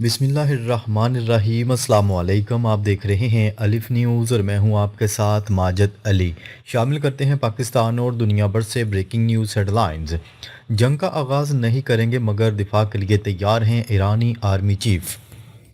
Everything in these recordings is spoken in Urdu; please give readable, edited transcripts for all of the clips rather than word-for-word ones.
بسم اللہ الرحمن الرحیم، السلام علیکم۔ آپ دیکھ رہے ہیں الف نیوز اور میں ہوں آپ کے ساتھ ماجد علی۔ شامل کرتے ہیں پاکستان اور دنیا بھر سے بریکنگ نیوز ہیڈ لائنز۔ جنگ کا آغاز نہیں کریں گے مگر دفاع کے لیے تیار ہیں ایرانی آرمی چیف۔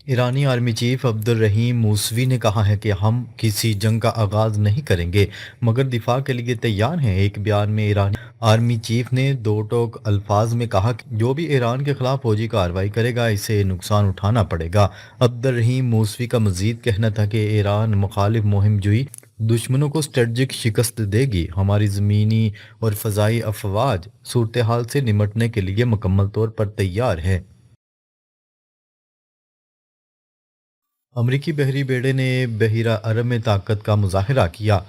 ایرانی آرمی چیف عبد الرحیم موسوی نے کہا ہے کہ ہم کسی جنگ کا آغاز نہیں کریں گے مگر دفاع کے لیے تیار ہیں۔ ایک بیان میں ایرانی آرمی چیف نے دو ٹوک الفاظ میں کہا کہ جو بھی ایران کے خلاف فوجی کارروائی کرے گا اسے نقصان اٹھانا پڑے گا۔ عبد الرحیم موسوی کا مزید کہنا تھا کہ ایران مخالف مہم جوئی دشمنوں کو اسٹریٹجک شکست دے گی۔ ہماری زمینی اور فضائی افواج صورتحال سے نمٹنے کے لیے مکمل طور پر تیار ہے۔ امریکی بحری بیڑے نے بحیرہ عرب میں طاقت کا مظاہرہ کیا۔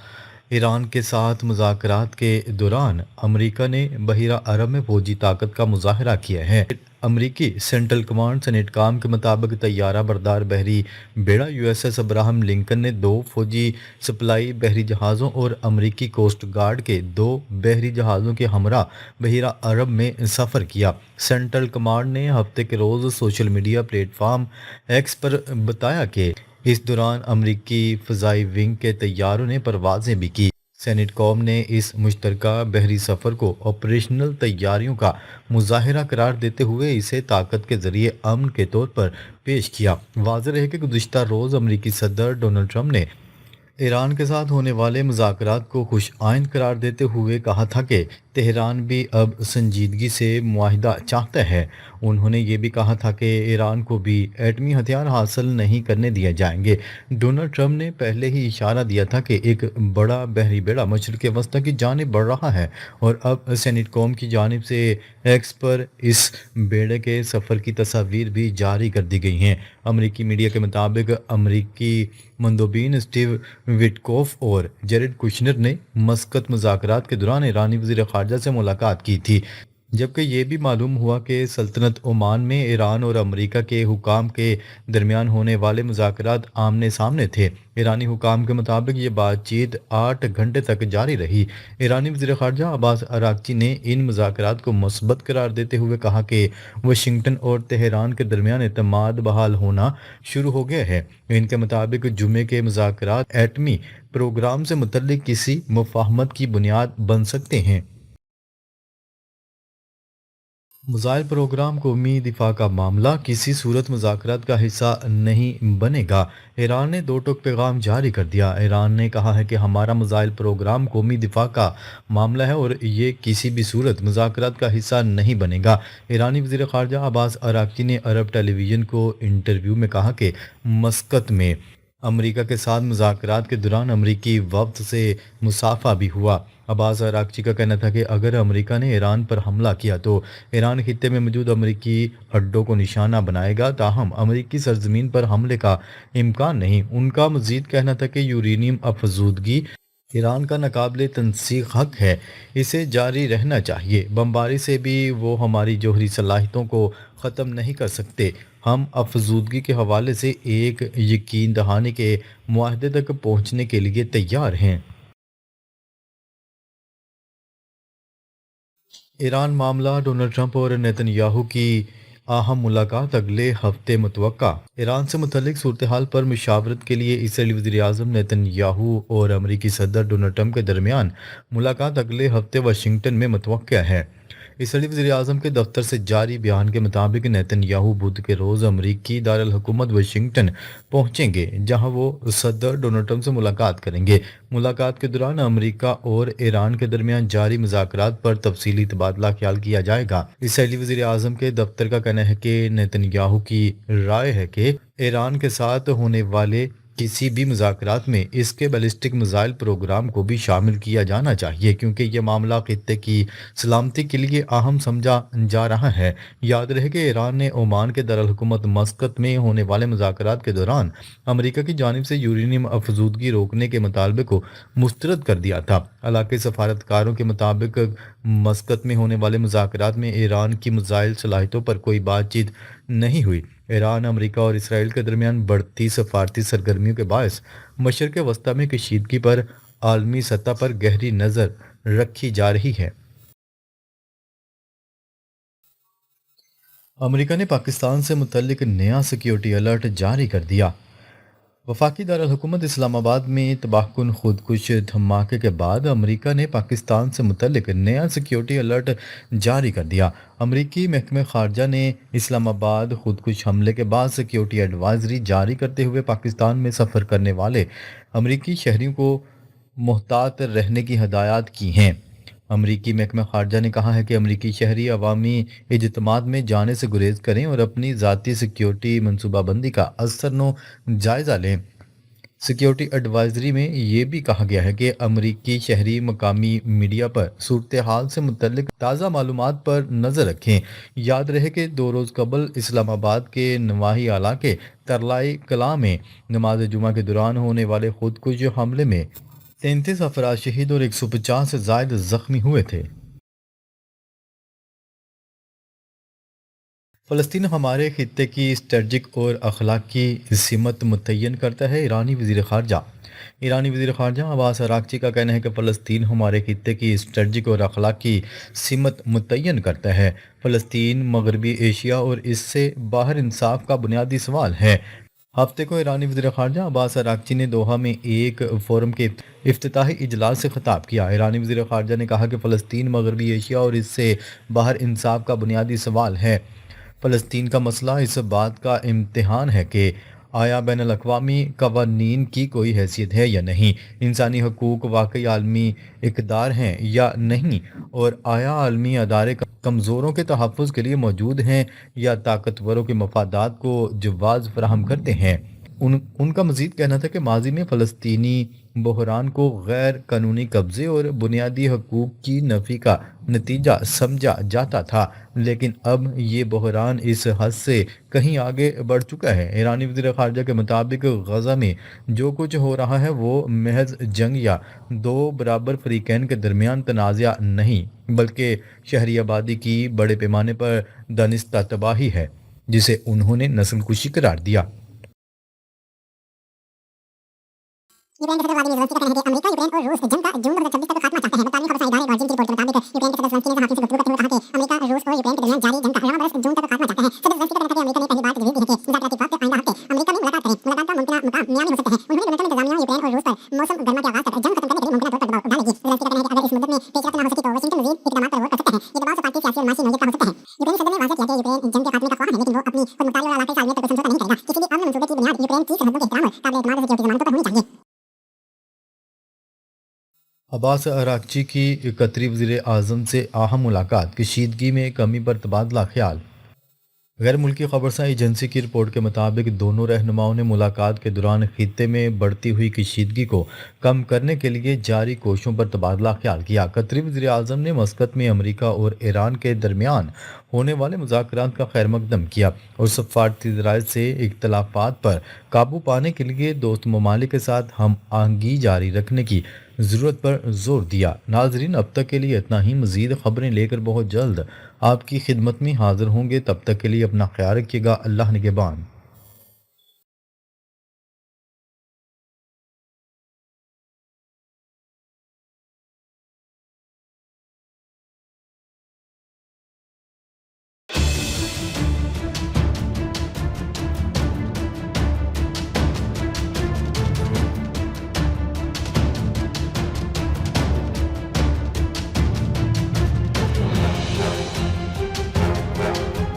ایران کے ساتھ مذاکرات کے دوران امریکہ نے بحیرہ عرب میں فوجی طاقت کا مظاہرہ کیا ہے۔ امریکی سینٹرل کمانڈ سینٹ کام کے مطابق طیارہ بردار بحری بیڑا U S S Abraham Lincoln نے دو فوجی سپلائی بحری جہازوں اور امریکی کوسٹ گارڈ کے دو بحری جہازوں کے ہمراہ بحیرہ عرب میں سفر کیا۔ سینٹرل کمانڈ نے ہفتے کے روز social media platform X پر بتایا کہ اس دوران امریکی فضائی ونگ کے طیاروں نے پروازیں بھی کی۔ سینٹ کام نے اس مشترکہ بحری سفر کو آپریشنل تیاریوں کا مظاہرہ قرار دیتے ہوئے اسے طاقت کے ذریعے امن کے طور پر پیش کیا۔ واضح رہے کہ گزشتہ روز امریکی صدر ڈونلڈ ٹرمپ نے ایران کے ساتھ ہونے والے مذاکرات کو خوش آئند قرار دیتے ہوئے کہا تھا کہ تہران بھی اب سنجیدگی سے معاہدہ چاہتا ہے۔ انہوں نے یہ بھی کہا تھا کہ ایران کو بھی ایٹمی ہتھیار حاصل نہیں کرنے دیے جائیں گے۔ ڈونلڈ ٹرمپ نے پہلے ہی اشارہ دیا تھا کہ ایک بڑا بحری بیڑا مشرق وسطی کی جانب بڑھ رہا ہے اور اب سینٹ کوم کی جانب سے ایکس پر اس بیڑے کے سفر کی تصاویر بھی جاری کر دی گئی ہیں۔ امریکی میڈیا کے مطابق امریکی مندوبین اسٹیو وٹکوف اور جیرڈ کوشنر نے مسقط مذاکرات کے دوران ایرانی وزیر خارجہ سے ملاقات کی تھی، جبکہ یہ بھی معلوم ہوا کہ سلطنت عمان میں ایران اور امریکہ کے حکام کے درمیان ہونے والے مذاکرات آمنے سامنے تھے۔ ایرانی حکام کے مطابق یہ بات چیت 8 گھنٹے تک جاری رہی۔ ایرانی وزیر خارجہ عباس اراغچی نے ان مذاکرات کو مثبت قرار دیتے ہوئے کہا کہ واشنگٹن اور تہران کے درمیان اعتماد بحال ہونا شروع ہو گیا ہے۔ ان کے مطابق جمعے کے مذاکرات ایٹمی پروگرام سے متعلق کسی مفاہمت کی بنیاد بن سکتے ہیں۔ میزائل پروگرام قومی دفاع کا معاملہ کسی صورت مذاکرات کا حصہ نہیں بنے گا۔ ایران نے دو ٹوک پیغام جاری کر دیا۔ ایران نے کہا ہے کہ ہمارا میزائل پروگرام قومی دفاع کا معاملہ ہے اور یہ کسی بھی صورت مذاکرات کا حصہ نہیں بنے گا۔ ایرانی وزیر خارجہ عباس اراغچی نے عرب ٹیلی ویژن کو انٹرویو میں کہا کہ مسقط میں امریکہ کے ساتھ مذاکرات کے دوران امریکی وفد سے مصافحہ بھی ہوا۔ عباس اراغچی کا کہنا تھا کہ اگر امریکہ نے ایران پر حملہ کیا تو ایران خطے میں موجود امریکی اڈوں کو نشانہ بنائے گا، تاہم امریکی سرزمین پر حملے کا امکان نہیں۔ ان کا مزید کہنا تھا کہ یورینیم افزودگی ایران کا ناقابل تنسیق حق ہے، اسے جاری رہنا چاہیے۔ بمباری سے بھی وہ ہماری جوہری صلاحیتوں کو ختم نہیں کر سکتے۔ ہم افزودگی کے حوالے سے ایک یقین دہانی کے معاہدے تک پہنچنے کے لیے تیار ہیں۔ ایران معاملہ ڈونلڈ ٹرمپ اور نیتن یاہو کی اہم ملاقات اگلے ہفتے متوقع۔ ایران سے متعلق صورتحال پر مشاورت کے لیے اسرائیلی وزیر اعظم نیتن یاہو اور امریکی صدر ڈونلڈ ٹرمپ کے درمیان ملاقات اگلے ہفتے واشنگٹن میں متوقع ہے۔ اسرائیلی وزیر اعظم کے دفتر سے جاری بیان کے مطابق نیتن یاہو بدھ کے روز امریکی دارالحکومت واشنگٹن پہنچیں گے، جہاں وہ صدر ڈونلڈ ٹرمپ سے ملاقات کریں گے۔ ملاقات کے دوران امریکہ اور ایران کے درمیان جاری مذاکرات پر تفصیلی تبادلہ خیال کیا جائے گا۔ اسرائیلی وزیر اعظم کے دفتر کا کہنا ہے کہ نیتن یاہو کی رائے ہے کہ ایران کے ساتھ ہونے والے کسی بھی مذاکرات میں اس کے بیلسٹک میزائل پروگرام کو بھی شامل کیا جانا چاہیے، کیونکہ یہ معاملہ خطے کی سلامتی کے لیے اہم سمجھا جا رہا ہے۔ یاد رہے کہ ایران نے عمان کے دارالحکومت مسقط میں ہونے والے مذاکرات کے دوران امریکہ کی جانب سے یورینیم افزودگی روکنے کے مطالبے کو مسترد کر دیا تھا۔ علاقائی سفارتکاروں کے مطابق مسقط میں ہونے والے مذاکرات میں ایران کی میزائل صلاحیتوں پر کوئی بات چیت نہیں ہوئی۔ ایران، امریکہ اور اسرائیل کے درمیان بڑھتی سفارتی سرگرمیوں کے باعث مشرق وسطیٰ میں کشیدگی پر عالمی سطح پر گہری نظر رکھی جا رہی ہے۔ امریکہ نے پاکستان سے متعلق نیا سیکیورٹی الرٹ جاری کر دیا۔ وفاقی دارالحکومت اسلام آباد میں تباہ کن خودکش دھماکے کے بعد امریکہ نے پاکستان سے متعلق نیا سیکیورٹی الرٹ جاری کر دیا۔ امریکی محکمہ خارجہ نے اسلام آباد خودکش حملے کے بعد سیکیورٹی ایڈوائزری جاری کرتے ہوئے پاکستان میں سفر کرنے والے امریکی شہریوں کو محتاط رہنے کی ہدایات کی ہیں۔ امریکی محکمہ خارجہ نے کہا ہے کہ امریکی شہری عوامی اجتماعات میں جانے سے گریز کریں اور اپنی ذاتی سیکیورٹی منصوبہ بندی کا ازسر جائزہ لیں۔ سیکیورٹی ایڈوائزری میں یہ بھی کہا گیا ہے کہ امریکی شہری مقامی میڈیا پر صورتحال سے متعلق تازہ معلومات پر نظر رکھیں۔ یاد رہے کہ 2 روز قبل اسلام آباد کے نواحی علاقے ترلائی کلاں میں نماز جمعہ کے دوران ہونے والے خودکش حملے میں 33 افراد شہید اور 150 سے زائد زخمی ہوئے تھے۔ فلسطین ہمارے خطے کی اسٹریٹجک اور اخلاقی سمت متعین کرتا ہے: ایرانی وزیر خارجہ۔ ایرانی وزیر خارجہ عباس اراغچی کا کہنا ہے کہ فلسطین ہمارے خطے کی اسٹریٹجک اور اخلاقی سمت متعین کرتا ہے۔ فلسطین مغربی ایشیا اور اس سے باہر انصاف کا بنیادی سوال ہے۔ ہفتے کو ایرانی وزیر خارجہ عباس اراغچی نے دوحہ میں ایک فورم کے افتتاحی اجلاس سے خطاب کیا۔ ایرانی وزیر خارجہ نے کہا کہ فلسطین مغربی ایشیا اور اس سے باہر انصاف کا بنیادی سوال ہے۔ فلسطین کا مسئلہ اس بات کا امتحان ہے کہ آیا بین الاقوامی قوانین کی کوئی حیثیت ہے یا نہیں، انسانی حقوق واقعی عالمی اقدار ہیں یا نہیں، اور آیا عالمی ادارے کمزوروں کے تحفظ کے لیے موجود ہیں یا طاقتوروں کے مفادات کو جواز فراہم کرتے ہیں۔ ان کا مزید کہنا تھا کہ ماضی میں فلسطینی بحران کو غیر قانونی قبضے اور بنیادی حقوق کی نفی کا نتیجہ سمجھا جاتا تھا، لیکن اب یہ بحران اس حد سے کہیں آگے بڑھ چکا ہے۔ ایرانی وزیر خارجہ کے مطابق غزہ میں جو کچھ ہو رہا ہے وہ محض جنگ یا 2 برابر فریقین کے درمیان تنازع نہیں، بلکہ شہری آبادی کی بڑے پیمانے پر دانستہ تباہی ہے، جسے انہوں نے نسل کشی قرار دیا۔ یوکرین کے صدر ولادیمیر زیلنسکی کا کہنا ہے کہ امریکہ یوکرین اور روس جنگ کا جون 2026 تک خاتمہ چاہتے ہیں۔ مقامی خبرساں ادارے گارڈین کی رپورٹ کے مطابق یوکرین کے صدر زیلنسکی نے صحافیوں سے گفتگو کرتے ہوئے کہا کہ امریکہ روس اور یوکرین کے درمیان جاری جنگ کا رواں برس جون تک خاتمہ چاہتا ہے۔ صدر زیلنسکی کا کہنا تھا کہ امریکہ نے پہلی بار تجویز دی ہے کہ مذاکراتی وفد آئندہ ہفتے امریکہ میں ملاقات کریں۔ ملاقات کا ممکنہ مقام میامی ہو سکتا ہے۔ انہوں نے ڈونلڈ ٹرمپ انتظامیہ یوکرین اور روس پر موسم گرما کے آغاز تک جنگ ختم کرنے کے لیے ممکنہ طور پر دباؤ ڈالے گی۔ زیلنسکی کا کہنا ہے کہ اگر اس مدت میں پیش رفت نہ ہو سکی تو واشنگٹن مزید اقدامات پر غور کر سکتا ہے۔ یہ دباؤ سفارتی، سیاسی اور معاشی نوعیت کا ہو سکتا ہے۔ یوکرینی صدر نے واضح کیا کہ یوکرین جنگ کے خاتمے کا خواہاں ہے، لیکن وہ اپنی خود مختاری اور علاقائی سالمیت پر کوئی سمجھوتہ نہیں کرے گا۔ کسی بھی امن منصوبے کی بنیاد یوکرین کی سرحدوں کے احترام اور قابل اعتماد سیکورٹی ضمانتوں پر ہونی چاہیے۔ عباس اراغچی کی قطری وزیر اعظم سے اہم ملاقات، کشیدگی میں کمی پر تبادلہ خیال۔ غیر ملکی خبرساں ایجنسی کی رپورٹ کے مطابق دونوں رہنماؤں نے ملاقات کے دوران خطے میں بڑھتی ہوئی کشیدگی کو کم کرنے کے لیے جاری کوششوں پر تبادلہ خیال کیا۔ قطری وزیر اعظم نے مسقط میں امریکہ اور ایران کے درمیان ہونے والے مذاکرات کا خیر مقدم کیا اور سفارتی ذرائع سے اختلافات پر قابو پانے کے لیے دوست ممالک کے ساتھ ہم آہنگی جاری رکھنے کی ضرورت پر زور دیا۔ ناظرین، اب تک کے لیے اتنا ہی۔ مزید خبریں لے کر بہت جلد آپ کی خدمت میں حاضر ہوں گے۔ تب تک کے لیے اپنا خیال رکھیے گا۔ اللہ نگہبان۔